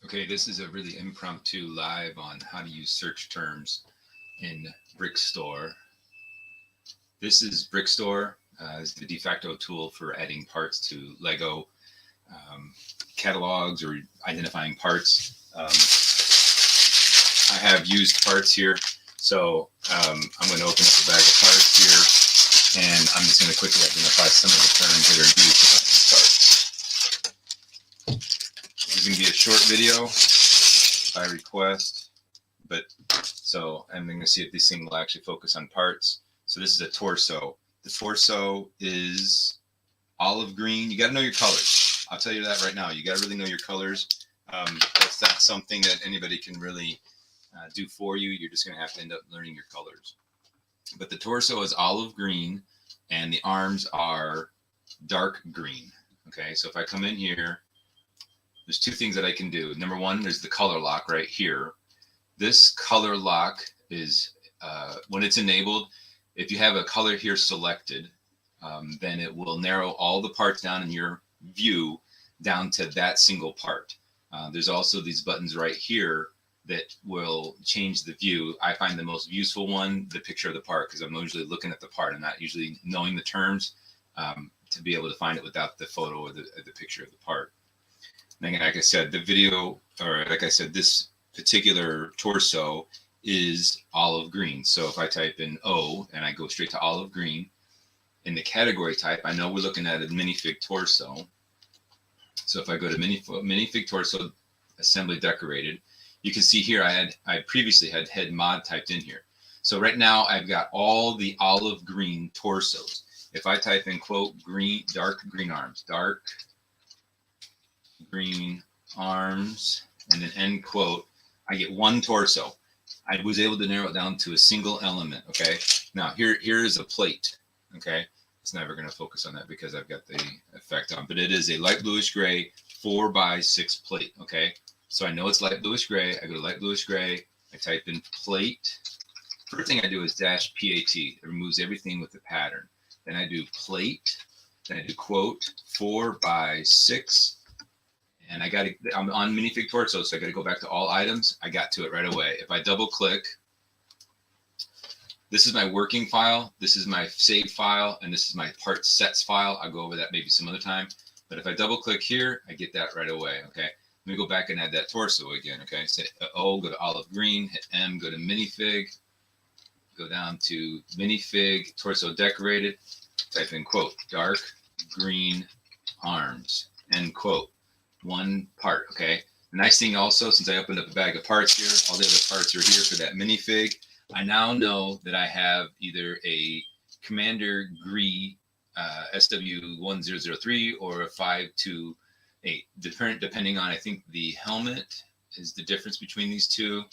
Okay, this is a really impromptu live on how to use search terms in BrickStore. This is BrickStore. It's the de facto tool for adding parts to Lego catalogs or identifying parts. I have used parts here, so I'm going to open up a bag of parts here, and I'm just going to quickly identify some of the terms that are used about these parts. This is going to be a short video by request, but so I'm going to see if this thing will actually focus on parts. So this is a torso. The torso is olive green. You got to know your colors. I'll tell you that right now. You got to really know your colors. That's not something that anybody can really do for you. You're just going to have to end up learning your colors. But the torso is olive green, and the arms are dark green. Okay, so if I come in here, there's two things that I can do. Number one, there's the color lock right here. This color lock is, when it's enabled, if you have a color here selected, then it will narrow all the parts down in your view down to that single part. There's also these buttons right here that will change the view. I find the most useful one, the picture of the part, because I'm usually looking at the part. I'm not usually knowing the terms to be able to find it without the photo or the picture of the part. And again, like I said, the video, or like I said, this particular torso is olive green. So if I type in O and I go straight to olive green, in the category type, I know we're looking at a minifig torso. So if I go to minifig torso assembly decorated, you can see here I previously had head mod typed in here. So right now I've got all the olive green torsos. If I type in quote green, dark green arms, dark green arms, and then end quote, I get one torso. I was able to narrow it down to a single element. Okay, now here is a plate. Okay, it's never going to focus on that because I've got the effect on, but it is a light bluish gray 4x6 plate. Okay, so I know it's light bluish gray. I go to light bluish gray, I type in plate. First thing I do is dash PAT. It removes everything with the pattern. Then I do plate, then I do quote 4x6. And I'm on minifig torso, so I got to go back to all items. I got to it right away. If I double click, this is my working file, this is my save file, and this is my part sets file. I'll go over that maybe some other time. But if I double click here, I get that right away. Okay, let me go back and add that torso again. Okay, say O, go to olive green, hit M, go to minifig, go down to minifig torso decorated, type in quote dark green arms, end quote. One part. Okay, the nice thing also, since I opened up a bag of parts here, all the other parts are here for that minifig. I now know that I have either a Commander Gree SW1003 or a 528, depending on, I think the helmet is the difference between these two.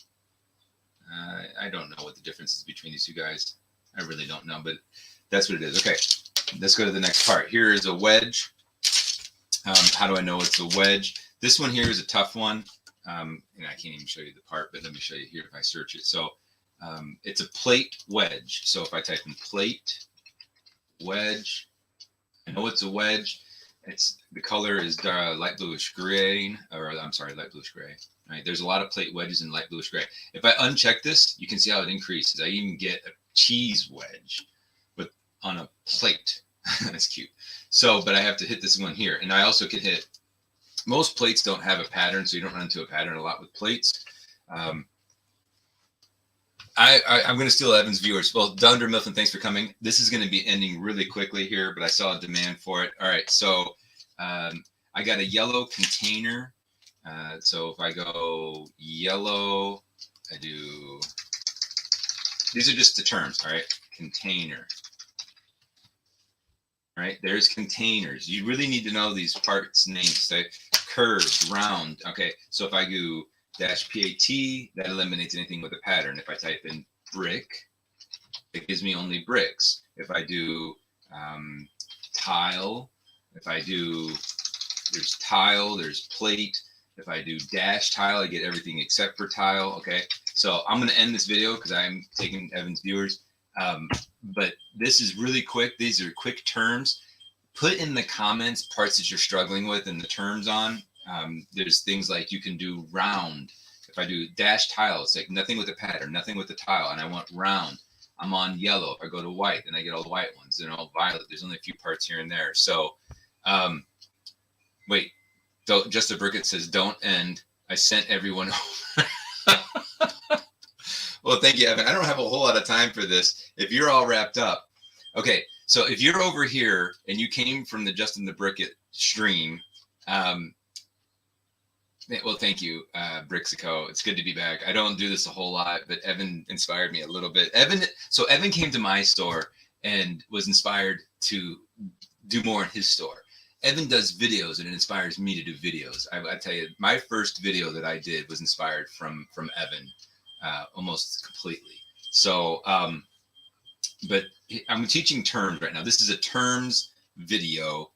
I don't know what the difference is between these two guys. I really don't know, but that's what it is. Okay, let's go to the next part. Here is a wedge. How do I know it's a wedge? This one here is a tough one. And I can't even show you the part, but let me show you here if I search it. So it's a plate wedge. So if I type in plate wedge, I know it's a wedge. It's the color is light bluish gray, or I'm sorry, light bluish gray. Right? There's a lot of plate wedges in light bluish gray. If I uncheck this, you can see how it increases. I even get a cheese wedge, but on a plate. That's cute. So, but I have to hit this one here. And I also can hit, most plates don't have a pattern, so you don't run into a pattern a lot with plates. I'm going to steal Evan's viewers. Well, Dunder Mifflin, thanks for coming. This is going to be ending really quickly here, but I saw a demand for it. All right, so I got a yellow container. So if I go yellow, I do, these are just the terms, all right? Container. Right, there's containers. You really need to know these parts names. Say curved, round. Okay, so if I do dash PAT, that eliminates anything with a pattern. If I type in brick, it gives me only bricks. If I do tile, if I do, there's tile, there's plate. If I do dash tile, I get everything except for tile. Okay, so I'm going to end this video because I'm taking Evan's viewers. But this is really quick. These are quick terms. Put in the comments parts that you're struggling with and the terms on. There's things like you can do round. If I do dash tile, it's like nothing with a pattern, nothing with the tile, and I want round. I'm on yellow. If I go to white, then I get all the white ones. They're all violet. There's only a few parts here and there. So, wait, just a Bricket says, don't end. I sent everyone over. Well, thank you, Evan. I don't have a whole lot of time for this. If you're all wrapped up. Okay, so if you're over here and you came from the Justin the Bricket stream, well, thank you, BrickStock. It's good to be back. I don't do this a whole lot, but Evan inspired me a little bit. So Evan came to my store and was inspired to do more in his store. Evan does videos and it inspires me to do videos. I tell you, my first video that I did was inspired from Evan almost completely. So, but I'm teaching terms right now. This is a terms video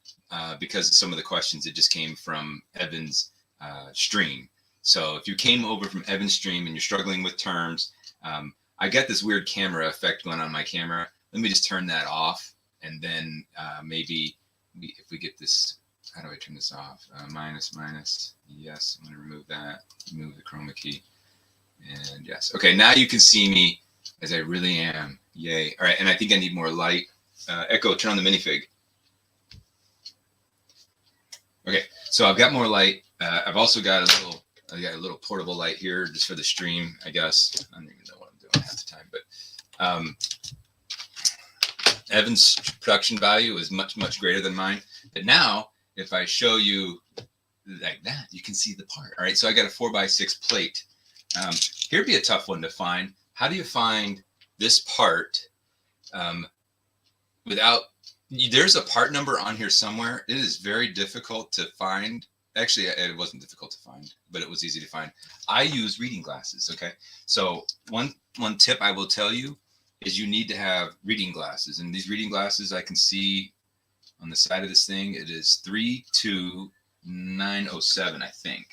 because of some of the questions that just came from Evan's stream. So if you came over from Evan's stream and you're struggling with terms, I got this weird camera effect going on my camera. Let me just turn that off, and then maybe if we get this, how do I turn this off? Minus. Yes, I'm going to remove that. Remove the chroma key, and yes. Okay, now you can see me as I really am. Yay! All right, and I think I need more light. Echo, turn on the minifig. Okay, so I've got more light. I've also got a little portable light here just for the stream, I guess. I don't even know what I'm doing half the time, but Evan's production value is much, much greater than mine. But now, if I show you like that, you can see the part. All right, so I got a 4x6 plate. Here'd be a tough one to find. How do you find this part without? There's a part number on here somewhere. It is very difficult to find. Actually, it wasn't difficult to find, but it was easy to find. I use reading glasses. Okay, so one tip I will tell you is you need to have reading glasses, and these reading glasses I can see on the side of this thing. It is 32907, I think.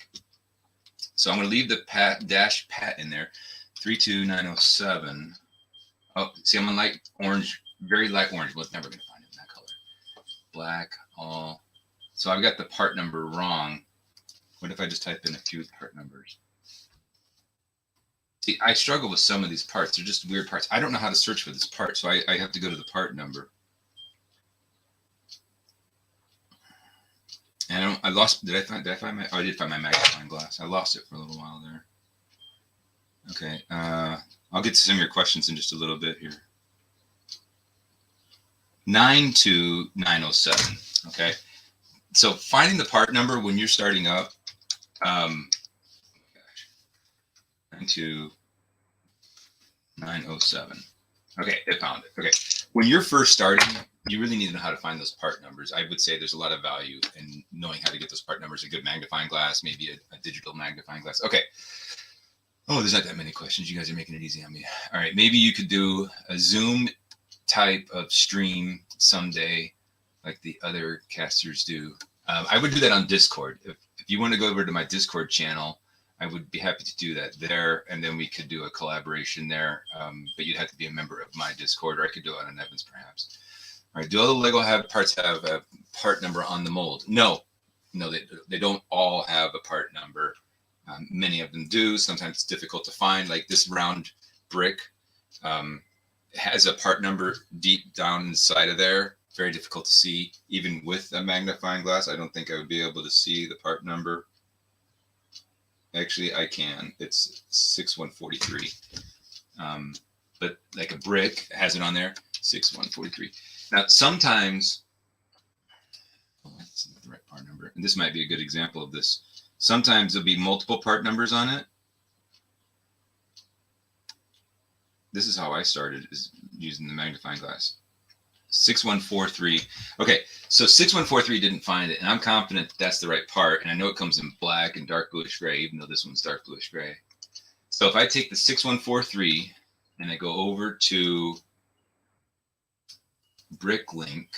So I'm going to leave the dash pat in there. 32907. Oh, see, I'm on light orange, very light orange. Well, never going to find it in that color. Black, all. So I've got the part number wrong. What if I just type in a few part numbers? See, I struggle with some of these parts. They're just weird parts. I don't know how to search for this part, so I have to go to the part number. And I lost. Did I find my? Oh, I did find my magnifying glass. I lost it for a little while there. Okay. I'll get to some of your questions in just a little bit here. 92907. Okay. So finding the part number when you're starting up, 92907. Okay, I found it. Okay, when you're first starting, you really need to know how to find those part numbers. I would say there's a lot of value in knowing how to get those part numbers. A good magnifying glass, maybe a digital magnifying glass. Okay. Oh, there's not that many questions. You guys are making it easy on me. All right, maybe you could do a Zoom type of stream someday, like the other casters do. I would do that on Discord. If you want to go over to my Discord channel, I would be happy to do that there, and then we could do a collaboration there. But you'd have to be a member of my Discord, or I could do it on Evans perhaps. All right, do all the Lego parts have a part number on the mold? No, they don't all have a part number. Many of them do. Sometimes it's difficult to find. Like this round brick has a part number deep down inside of there. Very difficult to see, even with a magnifying glass. I don't think I would be able to see the part number. Actually, I can. It's 6143. But like a brick has it on there, 6143. Now, sometimes, oh, that's not the right part number. And this might be a good example of this. Sometimes there'll be multiple part numbers on it. This is how I started, is using the magnifying glass. 6143. Okay, so 6143 didn't find it, and I'm confident that's the right part, and I know it comes in black and dark bluish gray, even though this one's dark bluish gray. So if I take the 6143 and I go over to Bricklink,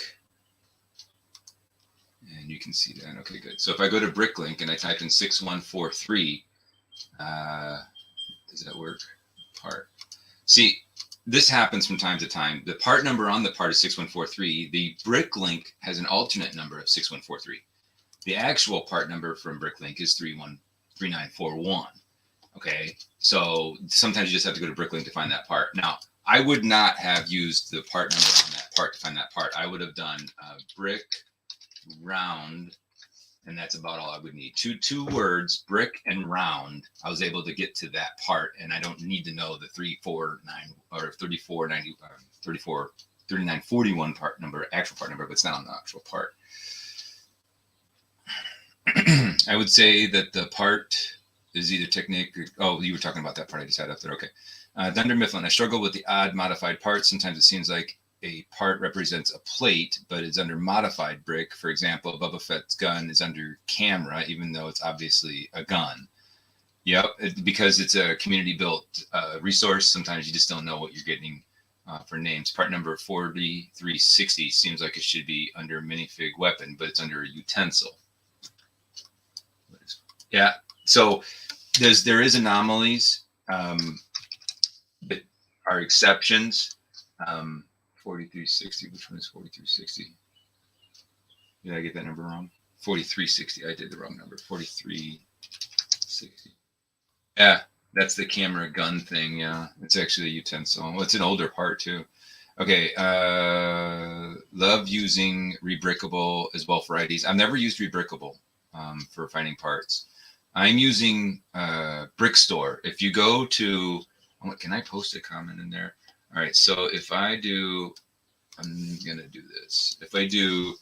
and you can see that. Okay, good. So if I go to Bricklink and I type in 6143, does that work? Part. See, this happens from time to time. The part number on the part is 6143. The Bricklink has an alternate number of 6143. The actual part number from Bricklink is 3941. Okay, so sometimes you just have to go to Bricklink to find that part. Now, I would not have used the part number on that part to find that part. I would have done brick round, and that's about all I would need. Two words, brick and round. I was able to get to that part, and I don't need to know the 349 or 3490 3941 part number, actual part number, but it's not on the actual part. I would say that the part is either technique or, oh, you were talking about that part I just had up there. Okay. Thunder Mifflin, I struggle with the odd modified part. Sometimes it seems like a part represents a plate, but it's under modified brick. For example, Boba Fett's gun is under camera, even though it's obviously a gun. Yep, because it's a community-built resource, sometimes you just don't know what you're getting for names. Part number 4360 seems like it should be under minifig weapon, but it's under a utensil. Yeah, so there is anomalies that are exceptions. 4360, which one is 4360? Did I get that number wrong? 4360, I did the wrong number. 4360. Yeah, that's the camera gun thing. Yeah, it's actually a utensil. Well, it's an older part too. Okay, love using Rebrickable as well for IDs. I've never used Rebrickable for finding parts. I'm using BrickStore. If you go to, can I post a comment in there? All right, so if I do, I'm gonna do this. If I do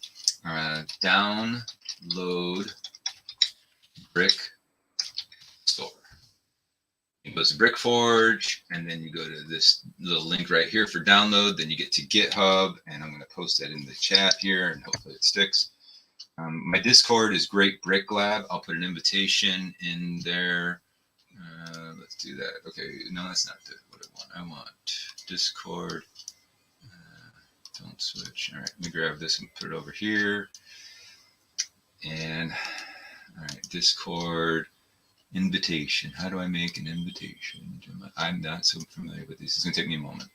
download BrickStore, it goes to BrickForge, and then you go to this little link right here for download. Then you get to GitHub, and I'm gonna post that in the chat here, and hopefully it sticks. My Discord is Great Brick Lab. I'll put an invitation in there. Let's do that. Okay, no, that's not what I want. I want Discord. Don't switch. All right, let me grab this and put it over here. And all right, Discord invitation. How do I make an invitation? I'm not so familiar with this. It's gonna take me a moment.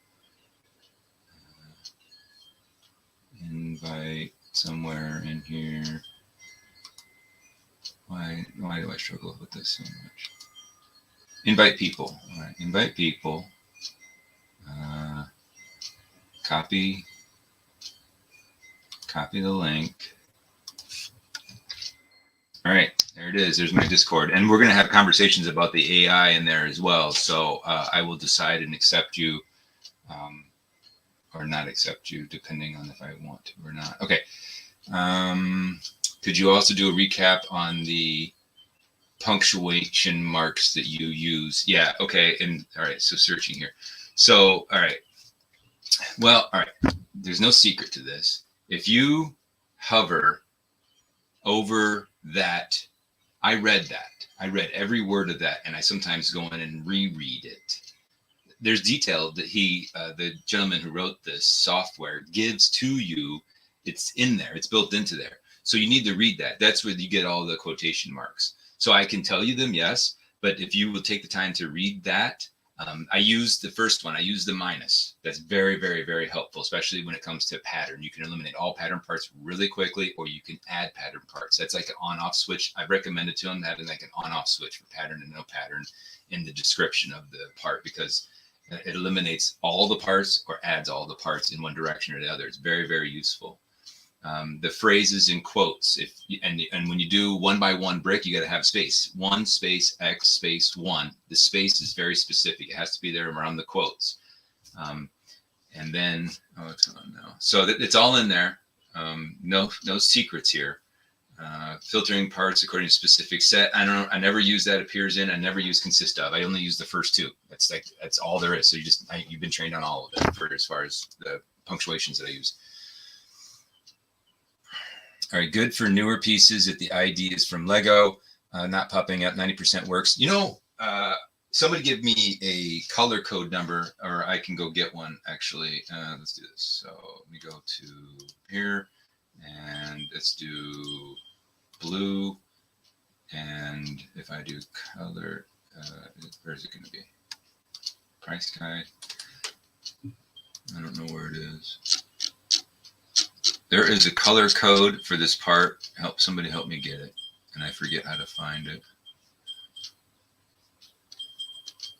Invite somewhere in here. Why do I struggle with this so much? Invite people. All right, invite people. Copy the link. All right, there it is. There's my Discord, and we're going to have conversations about the AI in there as well. So I will decide and accept you, or not accept you, depending on if I want to or not. Okay. Could you also do a recap on the punctuation marks that you use? Yeah. Okay. And all right. So searching here. So all right. Well, all right. There's no secret to this. If you hover over that, I read that. I read every word of that, and I sometimes go in and reread it. There's detail that the gentleman who wrote this software gives to you. It's in there. It's built into there. So you need to read that. That's where you get all the quotation marks. So I can tell you them, yes, but if you will take the time to read that, I use the first one. I use the minus. That's very, very, very helpful, especially when it comes to pattern. You can eliminate all pattern parts really quickly, or you can add pattern parts. That's like an on-off switch. I recommended to them having like an on-off switch for pattern and no pattern in the description of the part, because it eliminates all the parts or adds all the parts in one direction or the other. It's very, very useful. The phrases in quotes, and when you do one by one brick, you got to have space. 1 space X space 1. The space is very specific. It has to be there around the quotes. And then, oh, it's on now. So it's all in there. No secrets here. Filtering parts according to specific set. I never use that appears in. I never use consist of. I only use the first two. That's all there is. So you've been trained on all of it for as far as the punctuations that I use. All right, good for newer pieces if the ID is from Lego, not popping up, 90% works. Somebody give me a color code number, or I can go get one, actually. Let's do this. So let me go to here, and let's do blue. And if I do color, where is it going to be? Price guide. I don't know where it is. There is a color code for this part. Somebody help me get it. And I forget how to find it.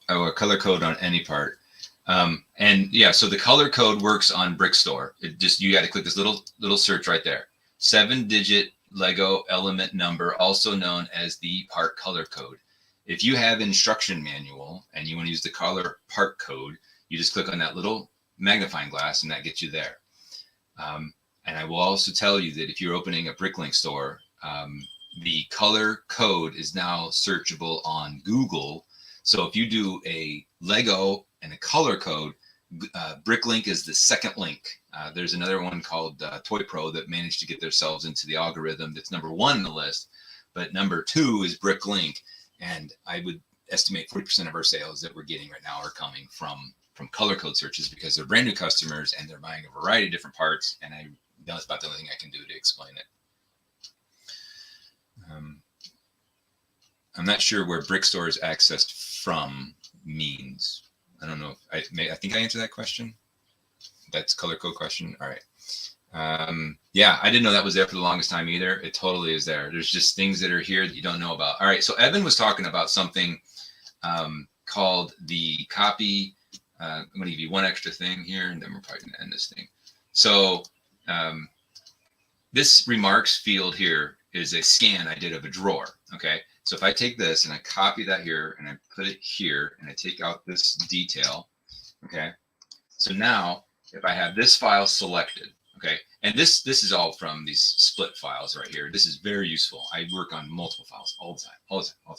Oh, a color code on any part. And yeah, so the color code works on BrickStore. You got to click this little search right there. 7-digit Lego element number, also known as the part color code. If you have instruction manual and you want to use the color part code, you just click on that little magnifying glass and that gets you there. And I will also tell you that if you're opening a Bricklink store, the color code is now searchable on Google. So if you do a Lego and a color code, Bricklink is the second link. There's another one called Toy Pro that managed to get themselves into the algorithm that's number 1 in the list, but number 2 is Bricklink. And I would estimate 40% of our sales that we're getting right now are coming from color code searches because they're brand new customers and they're buying a variety of different parts. And that's about the only thing I can do to explain it. I'm not sure where BrickStore is accessed from means. I don't know. I think I answered that question. That's color code question. All right. Yeah, I didn't know that was there for the longest time either. It totally is there. There's just things that are here that you don't know about. All right. So Evan was talking about something called the copy. I'm going to give you one extra thing here, and then we're probably going to end this thing. So this remarks field here is a scan I did of a drawer. Okay. So if I take this and I copy that here and I put it here and I take out this detail, okay. So now if I have this file selected, okay, and this is all from these split files right here. This is very useful. I work on multiple files all the time.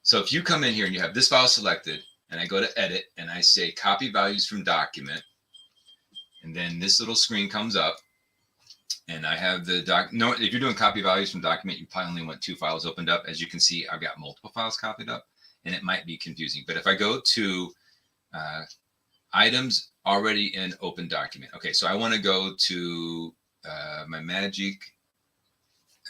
So if you come in here and you have this file selected and I go to edit and I say copy values from document, and then this little screen comes up. And I have the if you're doing copy values from document, you probably only want 2 files opened up. As you can see, I've got multiple files copied up and it might be confusing. But if I go to items already in open document. Okay, so I want to go to my magic,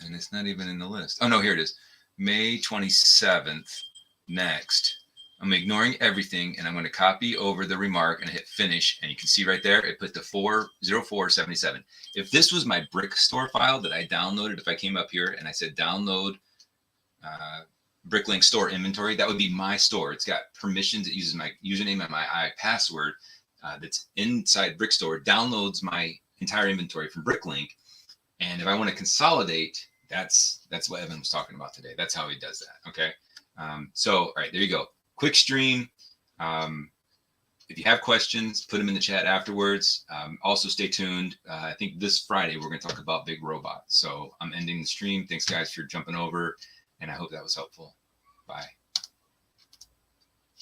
and it's not even in the list. Oh no, here it is. May 27th, next. I'm ignoring everything and I'm going to copy over the remark and hit finish. And you can see right there, it put the 40477. If this was my BrickStore file that I downloaded, if I came up here and I said download Bricklink store inventory, that would be my store. It's got permissions. It uses my username and my password that's inside BrickStore, downloads my entire inventory from Bricklink. And if I want to consolidate, that's what Evan was talking about today. That's how he does that. Okay. So, all right, there you go. Quick stream. If you have questions, put them in the chat afterwards. Also stay tuned. I think this Friday, we're going to talk about big robots. So I'm ending the stream. Thanks guys for jumping over. And I hope that was helpful. Bye.